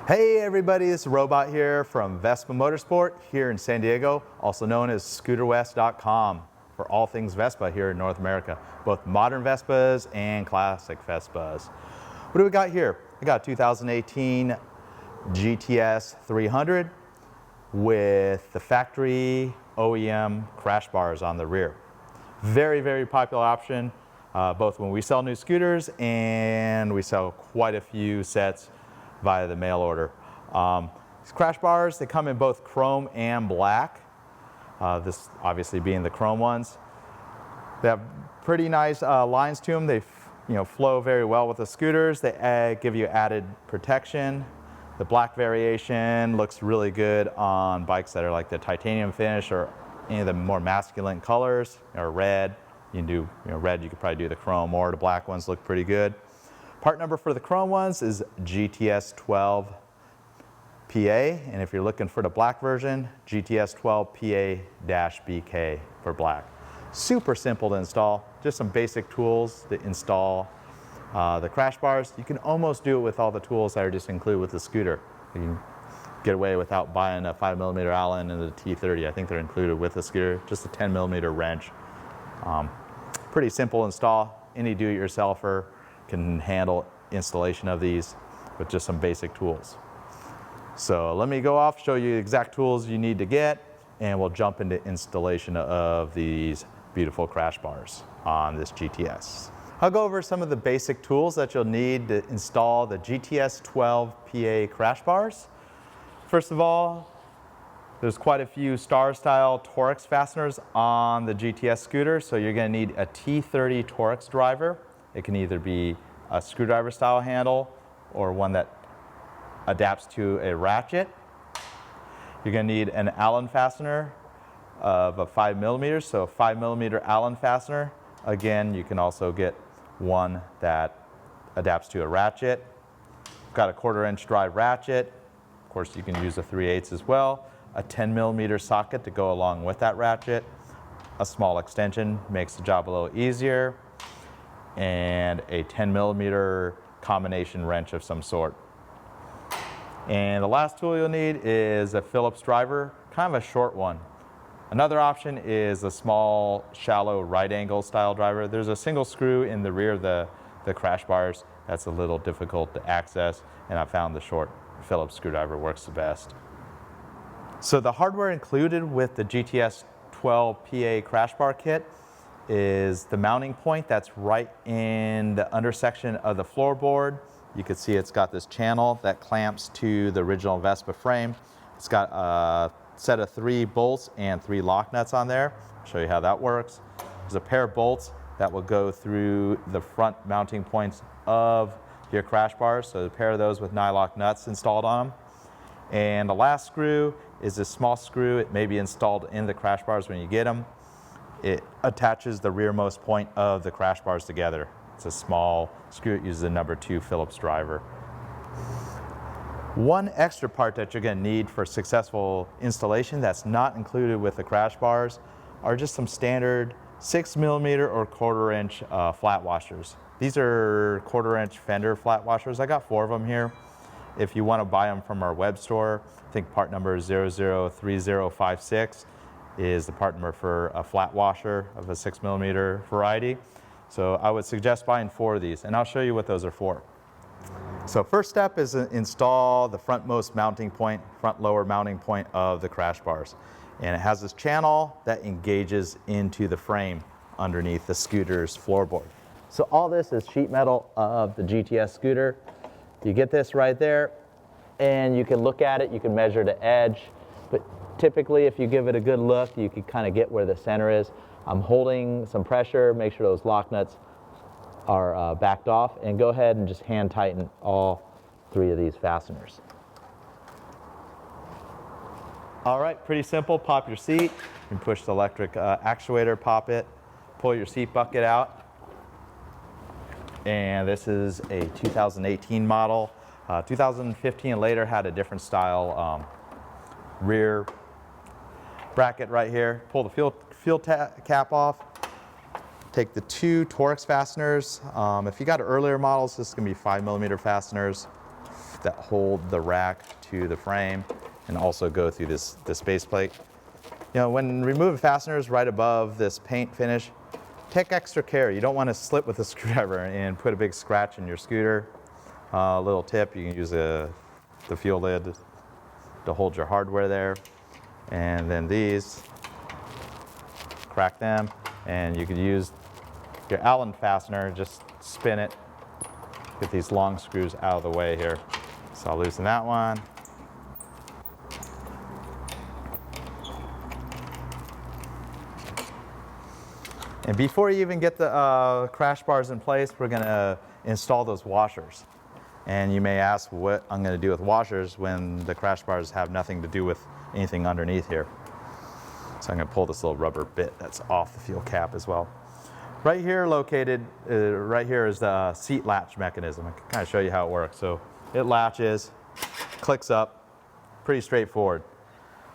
Hey everybody, this is Robot here from Vespa Motorsport here in San Diego, also known as ScooterWest.com for all things Vespa here in North America, both modern Vespas and classic Vespas. What do we got here? I got a 2018 GTS 300 with the factory OEM crash bars on the rear. Very, very popular option, both when we sell new scooters and we sell quite a few sets via the mail order. These crash bars, they come in both chrome and black. This obviously being the chrome ones. They have pretty nice lines to them. They flow very well with the scooters. They give you added protection. The black variation looks really good on bikes that are like the titanium finish or any of the more masculine colors, or red. You can do red, you could probably do the chrome, or the black ones look pretty good. Part number for the chrome ones is GTS 12 PA, and if you're looking for the black version, GTS 12 PA-BK for black. Super simple to install, just some basic tools to install the crash bars. You can almost do it with all the tools that are just included with the scooter. You can get away without buying a 5mm Allen and the T30. I think they're included with the scooter, just a 10mm wrench. Pretty simple install. Any do-it-yourselfer can handle installation of these with just some basic tools. So let me go off, show you the exact tools you need to get, and we'll jump into installation of these beautiful crash bars on this GTS. I'll go over some of the basic tools that you'll need to install the GTS 12 PA crash bars. First of all, there's quite a few star-style Torx fasteners on the GTS scooter, so you're going to need a T30 Torx driver. It can either be a screwdriver style handle or one that adapts to a ratchet. You're going to need an Allen fastener of a 5mm, so a 5mm Allen fastener. Again, you can also get one that adapts to a ratchet. Got a 1/4" drive ratchet. Of course, you can use a 3/8 as well. A 10mm socket to go along with that ratchet. A small extension makes the job a little easier. And a 10mm combination wrench of some sort. And the last tool you'll need is a Phillips driver, kind of a short one. Another option is a small, shallow right angle style driver. There's a single screw in the rear of the crash bars that's a little difficult to access, and I found the short Phillips screwdriver works the best. So the hardware included with the GTS 12 PA crash bar kit is the mounting point that's right in the undersection of the floorboard. You can see it's got this channel that clamps to the original Vespa frame. It's got a set of 3 bolts and 3 lock nuts on there. I'll show you how that works. There's a pair of bolts that will go through the front mounting points of your crash bars. So a pair of those with nylock nuts installed on them. And the last screw is a small screw. It may be installed in the crash bars when you get them. It attaches the rearmost point of the crash bars together. It's a small screw. It uses a number 2 Phillips driver. One extra part that you're going to need for successful installation that's not included with the crash bars are just some standard 6mm or 1/4" flat washers. These are 1/4" fender flat washers. I got 4 of them here. If you want to buy them from our web store, I think part number 003056 is the part number for a flat washer of a 6mm variety. So I would suggest buying 4 of these, and I'll show you what those are for. So first step is to install the frontmost mounting point, front lower mounting point of the crash bars. And it has this channel that engages into the frame underneath the scooter's floorboard. So all this is sheet metal of the GTS scooter. You get this right there, and you can look at it, you can measure the edge, but typically, if you give it a good look, you can kind of get where the center is. I'm holding some pressure, make sure those lock nuts are backed off, and go ahead and just hand tighten all 3 of these fasteners. All right, pretty simple. Pop your seat. You can push the electric actuator, pop it, pull your seat bucket out. And this is a 2018 model. 2015 and later had a different style rear bracket right here. Pull the fuel cap off. Take the 2 Torx fasteners. If you got earlier models, this is going to be 5mm fasteners. that hold the rack to the frame and also go through this base plate. You know, when removing fasteners right above this paint finish, take extra care. You don't want to slip with a screwdriver and put a big scratch in your scooter. A little tip, you can use the fuel lid to hold your hardware there. And then these, crack them, and you could use your Allen fastener, just spin it, get these long screws out of the way here. So I'll loosen that one. And before you even get the crash bars in place, we're gonna install those washers. And you may ask what I'm gonna do with washers when the crash bars have nothing to do with anything underneath here. So I'm gonna pull this little rubber bit that's off the fuel cap as well. Right here located, right here is the seat latch mechanism. I can kind of show you how it works. So it latches, clicks up, pretty straightforward.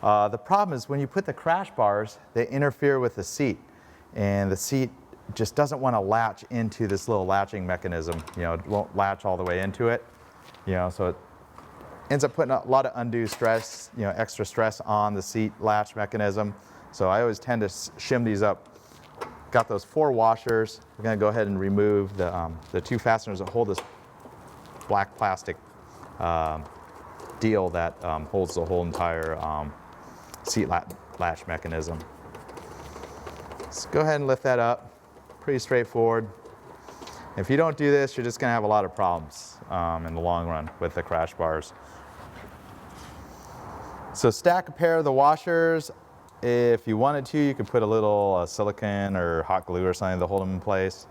The problem is when you put the crash bars, they interfere with the seat. And the seat just doesn't want to latch into this little latching mechanism. You know, it won't latch all the way into it. You know, so it ends up putting a lot of undue stress, you know, extra stress on the seat latch mechanism. So I always tend to shim these up. Got those 4 washers. We're going to go ahead and remove the 2 fasteners that hold this black plastic deal that holds the whole entire seat latch mechanism. Let's go ahead and lift that up. Pretty straightforward. If you don't do this, you're just going to have a lot of problems in the long run with the crash bars. So stack a pair of the washers. If you wanted to, you could put a little silicone or hot glue or something to hold them in place.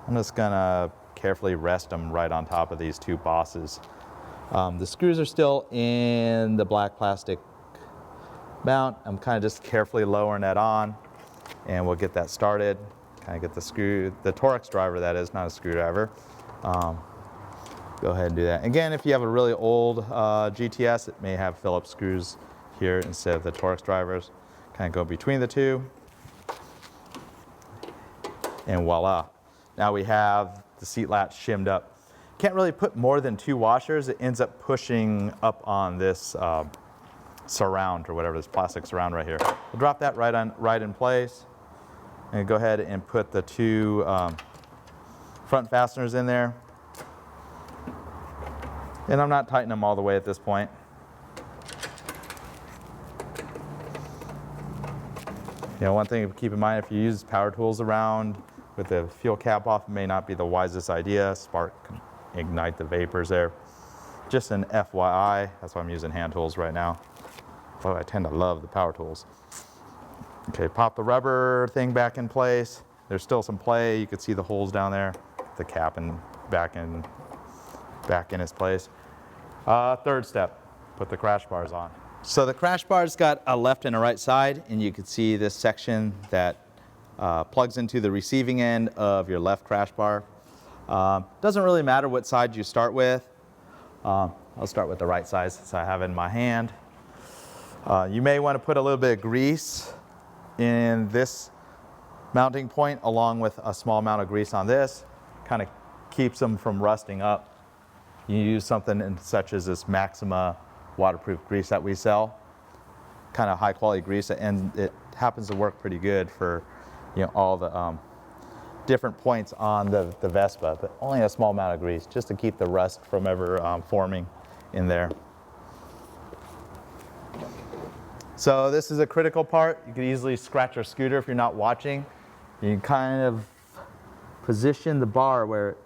I'm just going to carefully rest them right on top of these 2 bosses. The screws are still in the black plastic mount. I'm kind of just carefully lowering that on, and we'll get that started. Kind of get the Torx driver, that is, not a screwdriver. Go ahead and do that. Again, if you have a really old GTS, it may have Phillips screws here instead of the Torx drivers. Kind of go between the 2. And voila. Now we have the seat latch shimmed up. Can't really put more than 2 washers. It ends up pushing up on this surround or whatever, this plastic surround right here. We'll drop that right in place. And go ahead and put the 2 front fasteners in there. And I'm not tightening them all the way at this point. You know, one thing to keep in mind, if you use power tools around with the fuel cap off, it may not be the wisest idea. Spark can ignite the vapors there. Just an FYI, that's why I'm using hand tools right now. Oh, I tend to love the power tools. Okay, pop the rubber thing back in place. There's still some play. You can see the holes down there. The cap and back in its place. Third step, put the crash bars on. So the crash bar's got a left and a right side, and you can see this section that plugs into the receiving end of your left crash bar. Doesn't really matter what side you start with. I'll start with the right side since I have it in my hand. You may want to put a little bit of grease in this mounting point along with a small amount of grease on this. Kind of keeps them from rusting up. You use something such as this Maxima waterproof grease that we sell. Kind of high quality grease, and it happens to work pretty good for, you know, all the different points on the Vespa, but only a small amount of grease just to keep the rust from ever forming in there. So this is a critical part. You could easily scratch your scooter if you're not watching. You can kind of position the bar where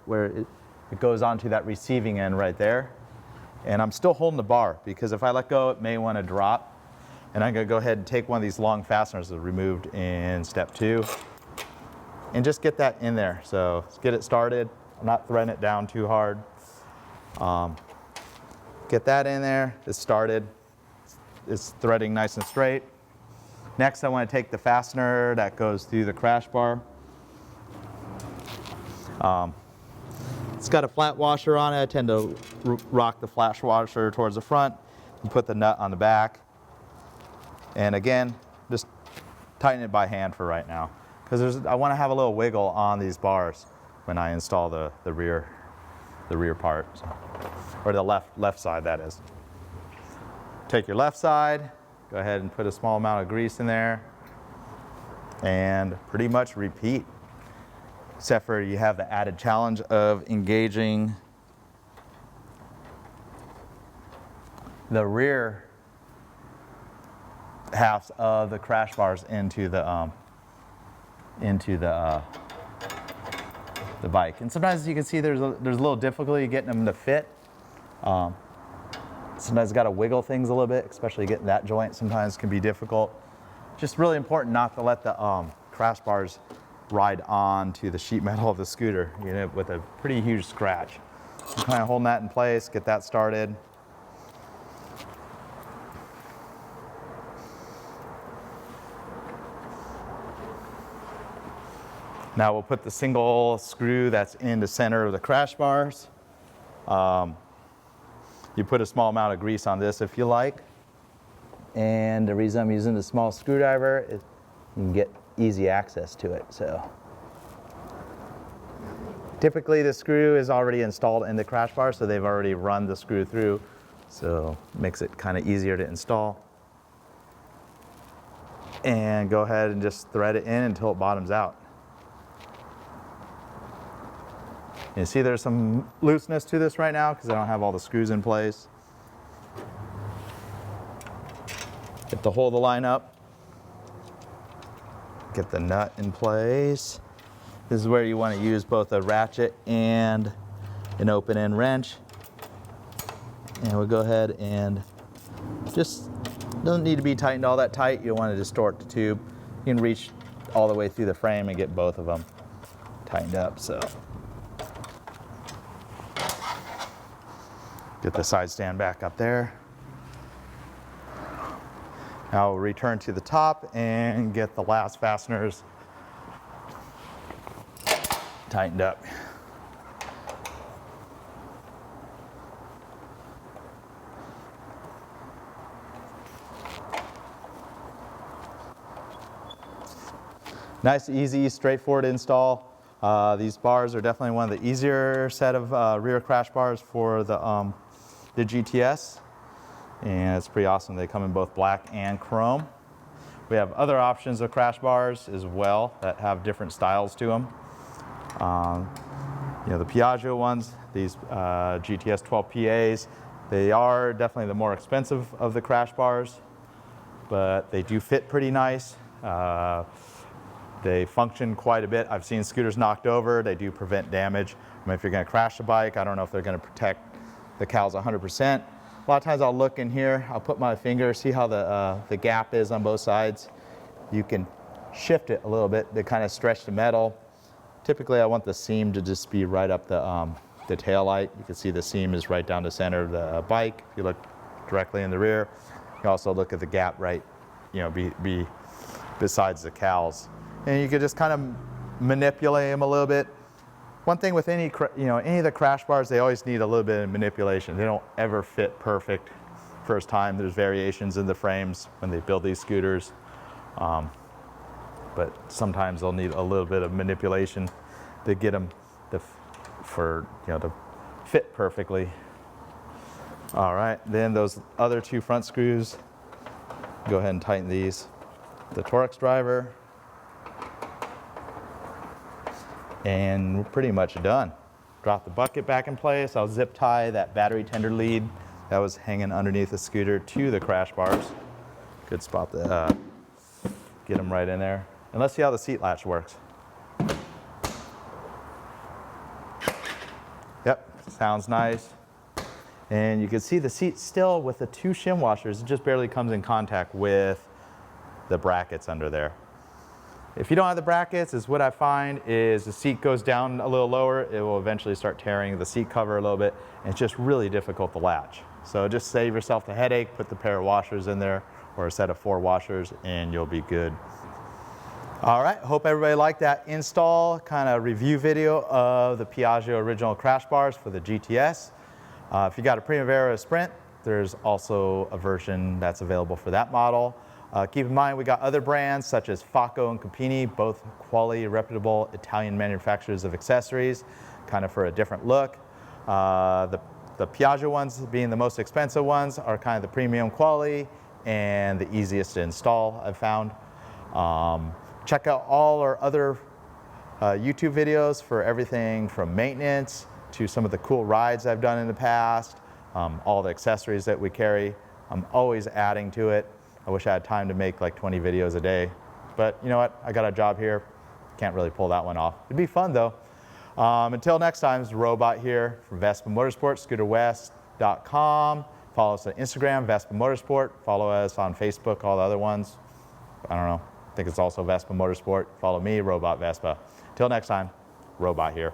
it goes onto that receiving end right there. And I'm still holding the bar because if I let go, it may want to drop. And I'm going to go ahead and take one of these long fasteners that are removed in step 2 and just get that in there. So let's get it started. I'm not threading it down too hard. Get that in there. It's started. It's threading nice and straight. Next, I want to take the fastener that goes through the crash bar. It's got a flat washer on it. I tend to rock the flat washer towards the front and put the nut on the back. And again, just tighten it by hand for right now, because I want to have a little wiggle on these bars when I install the rear the rear part, or the left side, that is. Take your left side, go ahead and put a small amount of grease in there, and pretty much repeat, except for you have the added challenge of engaging the rear halves of the crash bars into the bike. And sometimes you can see there's a little difficulty getting them to fit. Sometimes you got to wiggle things a little bit, especially getting that joint sometimes can be difficult. Just really important not to let the crash bars ride on to the sheet metal of the scooter, you know, with a pretty huge scratch. So kind of holding that in place, get that started. Now we'll put the single screw that's in the center of the crash bars. You put a small amount of grease on this if you like. And the reason I'm using the small screwdriver is you can get easy access to it. So typically the screw is already installed in the crash bar, so they've already run the screw through. So it makes it kind of easier to install. And go ahead and just thread it in until it bottoms out. You see there's some looseness to this right now because I don't have all the screws in place. Get the hole of the line up. Get the nut in place. This is where you want to use both a ratchet and an open end wrench. And we'll go ahead and just, doesn't need to be tightened all that tight. You'll want to distort the tube. You can reach all the way through the frame and get both of them tightened up. So get the side stand back up there. Now we'll return to the top and get the last fasteners tightened up. Nice, easy, straightforward install. These bars are definitely one of the easier set of rear crash bars for the GTS. And it's pretty awesome. They come in both black and chrome. We have other options of crash bars as well that have different styles to them. You know, the Piaggio ones, these GTS 12 PAs, they are definitely the more expensive of the crash bars, but they do fit pretty nice. They function quite a bit. I've seen scooters knocked over. They do prevent damage. I mean, if you're going to crash a bike, I don't know if they're going to protect the cows 100%. A lot of times I'll look in here, I'll put my finger, see how the gap is on both sides. You can shift it a little bit to kind of stretch the metal. Typically I want the seam to just be right up the tail light. You can see the seam is right down the center of the bike. If you look directly in the rear, you can also look at the gap right, you know, be besides the cowls. And you can just kind of manipulate them a little bit. One thing with any of the crash bars, they always need a little bit of manipulation. They don't ever fit perfect first time. There's variations in the frames when they build these scooters. But sometimes they'll need a little bit of manipulation to get them to fit perfectly. All right, then those other two front screws, go ahead and tighten these. The Torx driver. And we're pretty much done. Drop the bucket back in place. I'll zip tie that battery tender lead that was hanging underneath the scooter to the crash bars. Good spot to get them right in there. And let's see how the seat latch works. Yep, sounds nice. And you can see the seat still with the two shim washers, it just barely comes in contact with the brackets under there. If you don't have the brackets, what I find is the seat goes down a little lower, it will eventually start tearing the seat cover a little bit, and it's just really difficult to latch. So just save yourself the headache, put the pair of washers in there, or a set of 4 washers, and you'll be good. All right, hope everybody liked that install kind of review video of the Piaggio original crash bars for the GTS. If you got a Primavera or a Sprint, there's also a version that's available for that model. Keep in mind we got other brands such as Facco and Campini, both quality, reputable Italian manufacturers of accessories, kind of for a different look. The Piaggio ones, being the most expensive ones, are kind of the premium quality and the easiest to install, I've found. Check out all our other YouTube videos for everything from maintenance to some of the cool rides I've done in the past, all the accessories that we carry. I'm always adding to it. I wish I had time to make like 20 videos a day, but you know what? I got a job here. Can't really pull that one off. It'd be fun though. Until next time, it's Robot here from Vespa Motorsport, scooterwest.com. Follow us on Instagram, Vespa Motorsport. Follow us on Facebook, all the other ones. I don't know. I think it's also Vespa Motorsport. Follow me, Robot Vespa. Till next time, Robot here.